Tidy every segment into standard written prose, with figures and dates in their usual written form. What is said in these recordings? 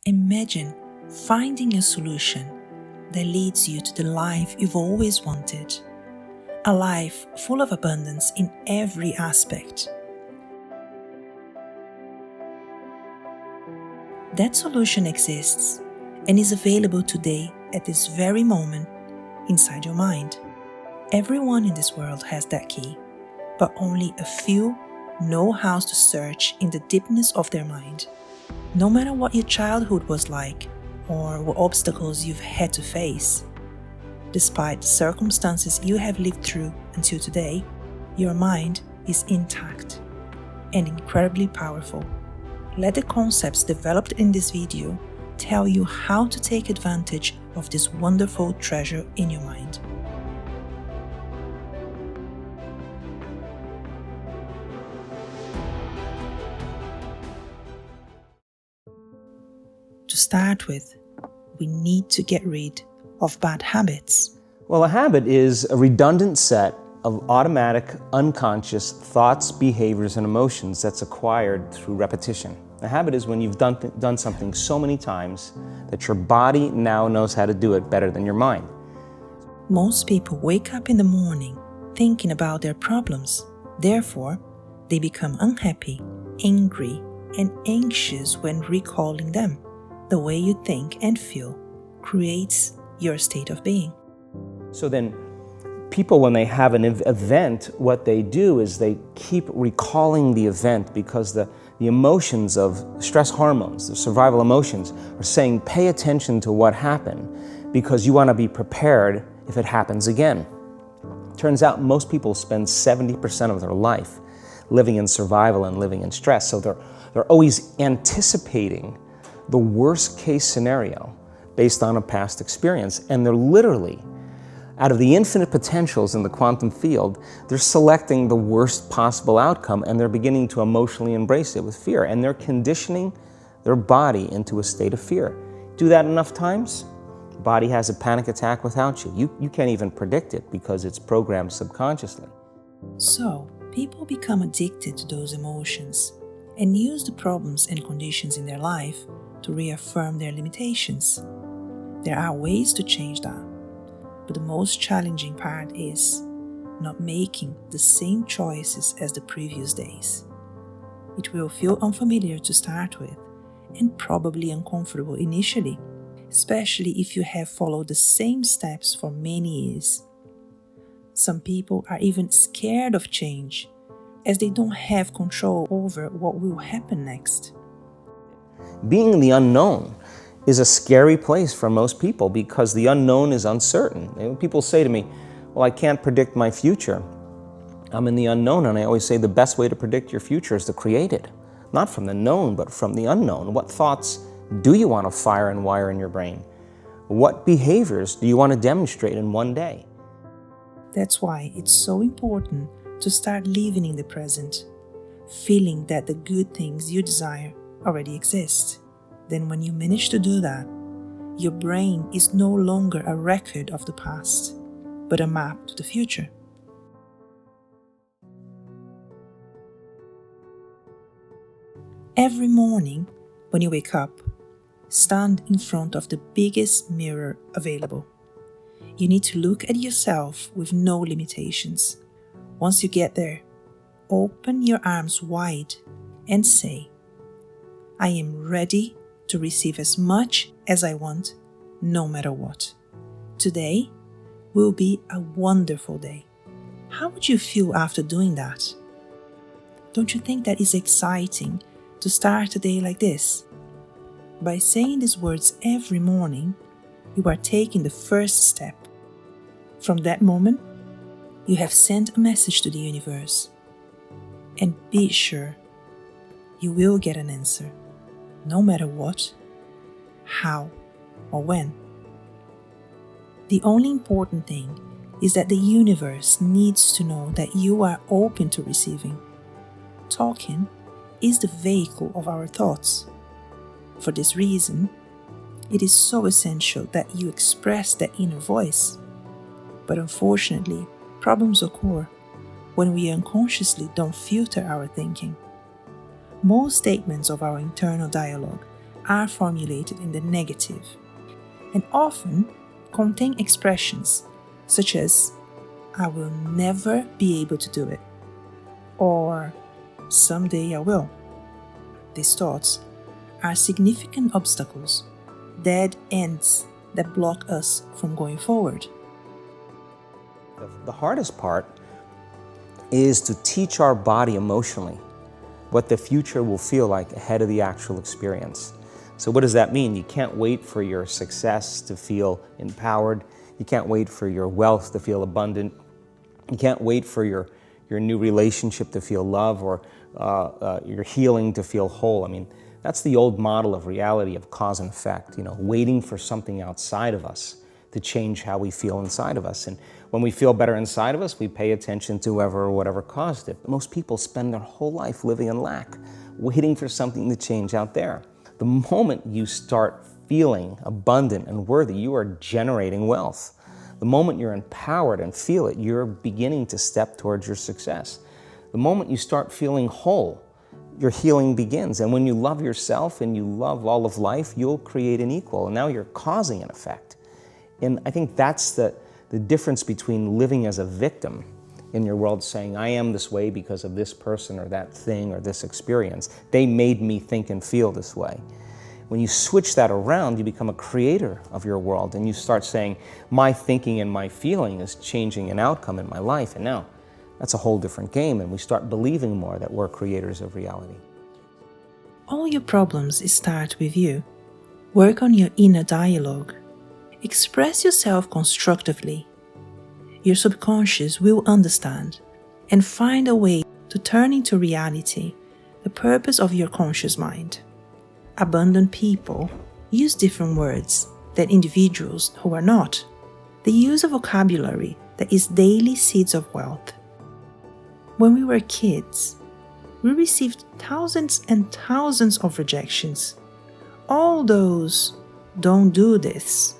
Imagine finding a solution that leads you to the life you've always wanted. A life full of abundance in every aspect. That solution exists and is available today at this very moment inside your mind. Everyone in this world has that key, but only a few know how to search in the deepness of their mind. No matter what your childhood was like or what obstacles you've had to face, despite the circumstances you have lived through until today, your mind is intact and incredibly powerful. Let the concepts developed in this video tell you how to take advantage of this wonderful treasure in your mind. To start with, we need to get rid of bad habits. Well, a habit is a redundant set of automatic, unconscious thoughts, behaviors, and emotions that's acquired through repetition. A habit is when you've done something so many times that your body now knows how to do it better than your mind. Most people wake up in the morning thinking about their problems. Therefore, they become unhappy, angry, and anxious when recalling them. The way you think and feel creates your state of being. So then, people, when they have an event, what they do is they keep recalling the event because the emotions of stress hormones, the survival emotions, are saying pay attention to what happened because you want to be prepared if it happens again. Turns out most people spend 70% of their life living in survival and living in stress, so they're always anticipating the worst case scenario based on a past experience, and they're literally, out of the infinite potentials in the quantum field, they're selecting the worst possible outcome and they're beginning to emotionally embrace it with fear, and they're conditioning their body into a state of fear. Do that enough times, the body has a panic attack without you. You can't even predict it because it's programmed subconsciously. So, people become addicted to those emotions and use the problems and conditions in their life to reaffirm their limitations. There are ways to change that, but the most challenging part is not making the same choices as the previous days. It will feel unfamiliar to start with and probably uncomfortable initially, especially if you have followed the same steps for many years. Some people are even scared of change as they don't have control over what will happen next. Being in the unknown is a scary place for most people because the unknown is uncertain. When people say to me, well, I can't predict my future. I'm in the unknown, and I always say the best way to predict your future is to create it. Not from the known, but from the unknown. What thoughts do you want to fire and wire in your brain? What behaviors do you want to demonstrate in one day? That's why it's so important to start living in the present, feeling that the good things you desire already exist. Then when you manage to do that, your brain is no longer a record of the past, but a map to the future. Every morning, when you wake up, stand in front of the biggest mirror available. You need to look at yourself with no limitations. Once you get there, open your arms wide and say, I am ready to receive as much as I want, no matter what. Today will be a wonderful day. How would you feel after doing that? Don't you think that is exciting to start a day like this? By saying these words every morning, you are taking the first step. From that moment, you have sent a message to the universe. And be sure, you will get an answer. No matter what, how, or when. The only important thing is that the universe needs to know that you are open to receiving. Talking is the vehicle of our thoughts. For this reason, it is so essential that you express that inner voice. But unfortunately, problems occur when we unconsciously don't filter our thinking. Most statements of our internal dialogue are formulated in the negative and often contain expressions such as "I will never be able to do it" or "someday I will." These thoughts are significant obstacles, dead ends that block us from going forward. The hardest part is to teach our body emotionally what the future will feel like ahead of the actual experience. So what does that mean? You can't wait for your success to feel empowered. You can't wait for your wealth to feel abundant. You can't wait for your new relationship to feel love or your healing to feel whole. I mean, that's the old model of reality, of cause and effect, waiting for something outside of us to change how we feel inside of us. And when we feel better inside of us, we pay attention to whoever or whatever caused it. But most people spend their whole life living in lack, waiting for something to change out there. The moment you start feeling abundant and worthy, you are generating wealth. The moment you're empowered and feel it, you're beginning to step towards your success. The moment you start feeling whole, your healing begins. And when you love yourself and you love all of life, you'll create an equal. And now you're causing an effect. And I think that's the difference between living as a victim in your world, saying, I am this way because of this person or that thing or this experience. They made me think and feel this way. When you switch that around, you become a creator of your world and you start saying, my thinking and my feeling is changing an outcome in my life. And now that's a whole different game, and we start believing more that we're creators of reality. All your problems start with you. Work on your inner dialogue. Express yourself constructively. Your subconscious will understand and find a way to turn into reality the purpose of your conscious mind. Abundant people use different words than individuals who are not. They use a vocabulary that is daily seeds of wealth. When we were kids, we received thousands and thousands of rejections. All those "don't do this"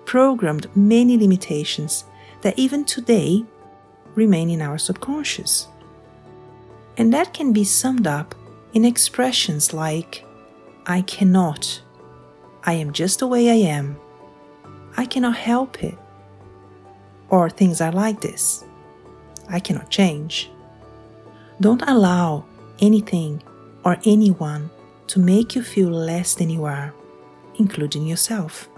programmed many limitations that even today remain in our subconscious. And that can be summed up in expressions like, I cannot, I am just the way I am, I cannot help it, or things are like this, I cannot change. Don't allow anything or anyone to make you feel less than you are, including yourself.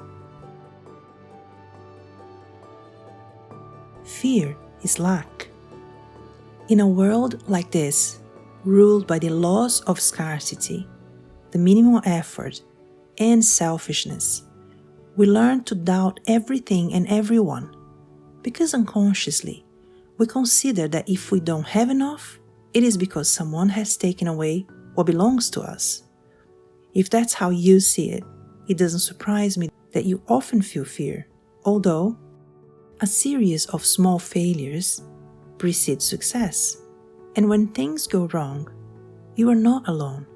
Fear is lack. In a world like this, ruled by the laws of scarcity, the minimal effort, and selfishness, we learn to doubt everything and everyone, because unconsciously, we consider that if we don't have enough, it is because someone has taken away what belongs to us. If that's how you see it, it doesn't surprise me that you often feel fear, although a series of small failures precedes success. And when things go wrong, you are not alone.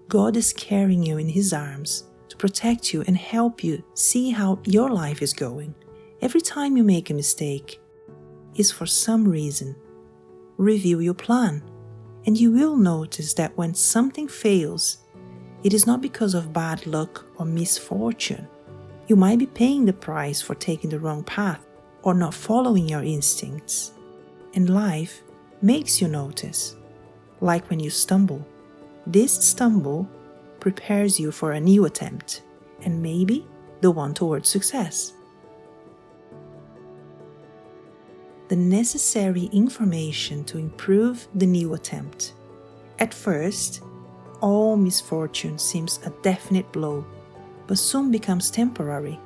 God is carrying you in His arms to protect you and help you see how your life is going. Every time you make a mistake is for some reason. Review your plan, and you will notice that when something fails, it is not because of bad luck or misfortune. You might be paying the price for taking the wrong path or not following your instincts. And life makes you notice, like when you stumble. This stumble prepares you for a new attempt, and maybe the one towards success. The necessary information to improve the new attempt. At first, all misfortune seems a definite blow, but soon becomes temporary,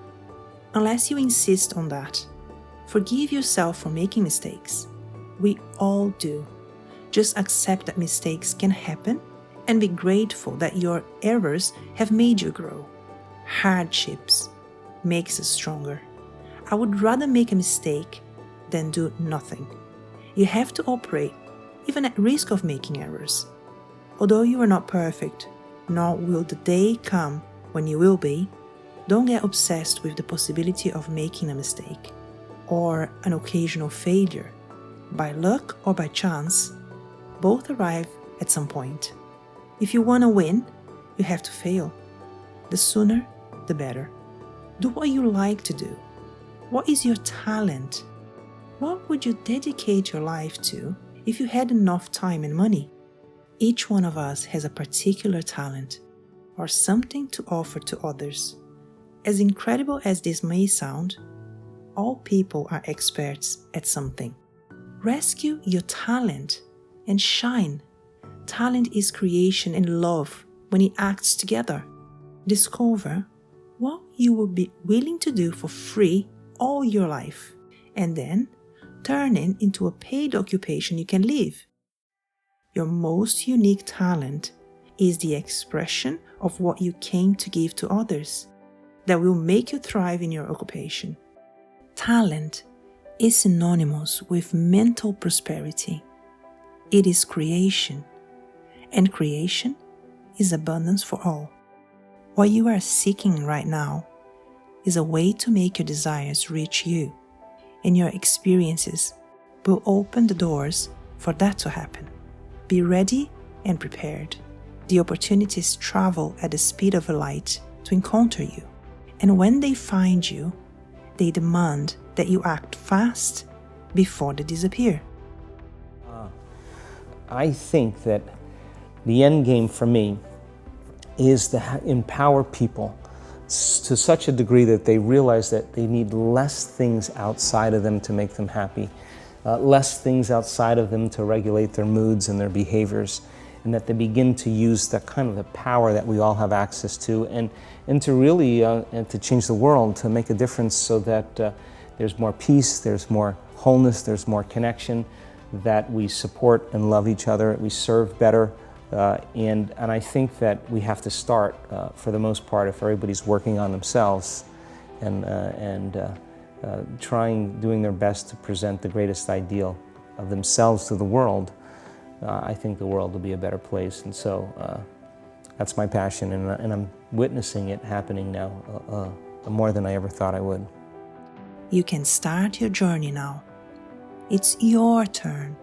unless you insist on that. Forgive yourself for making mistakes. We all do. Just accept that mistakes can happen and be grateful that your errors have made you grow. Hardships makes us stronger. I would rather make a mistake than do nothing. You have to operate, even at risk of making errors. Although you are not perfect, nor will the day come when you will be, don't get obsessed with the possibility of making a mistake or an occasional failure. By luck or by chance, both arrive at some point. If you want to win, you have to fail. The sooner, the better. Do what you like to do. What is your talent? What would you dedicate your life to if you had enough time and money? Each one of us has a particular talent or something to offer to others. As incredible as this may sound, all people are experts at something. Rescue your talent and shine. Talent is creation and love when it acts together. Discover what you will be willing to do for free all your life, and then turn it into a paid occupation you can live. Your most unique talent is the expression of what you came to give to others that will make you thrive in your occupation. Talent is synonymous with mental prosperity. It is creation, and creation is abundance for all. What you are seeking right now is a way to make your desires reach you, and your experiences will open the doors for that to happen. Be ready and prepared. The opportunities travel at the speed of a light to encounter you, and when they find you, they demand that you act fast before they disappear. I think that the end game for me is to empower people to such a degree that they realize that they need less things outside of them to make them happy, less things outside of them to regulate their moods and their behaviors, and that they begin to use that kind of the power that we all have access to, and to really and to change the world, to make a difference so that there's more peace, there's more wholeness, there's more connection, that we support and love each other, we serve better. And I think that we have to start, for the most part, if everybody's working on themselves and doing their best to present the greatest ideal of themselves to the world, I think the world will be a better place. And so that's my passion, and I'm witnessing it happening now more than I ever thought I would. You can start your journey now. It's your turn.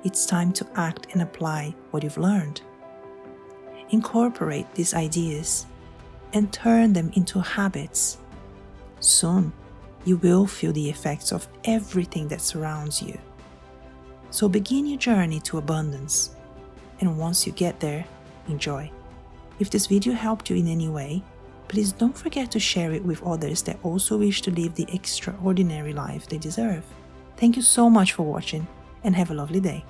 It's time to act and apply what you've learned. Incorporate these ideas and turn them into habits. Soon, you will feel the effects of everything that surrounds you. So begin your journey to abundance, and once you get there, enjoy. If this video helped you in any way, please don't forget to share it with others that also wish to live the extraordinary life they deserve. Thank you so much for watching, and have a lovely day.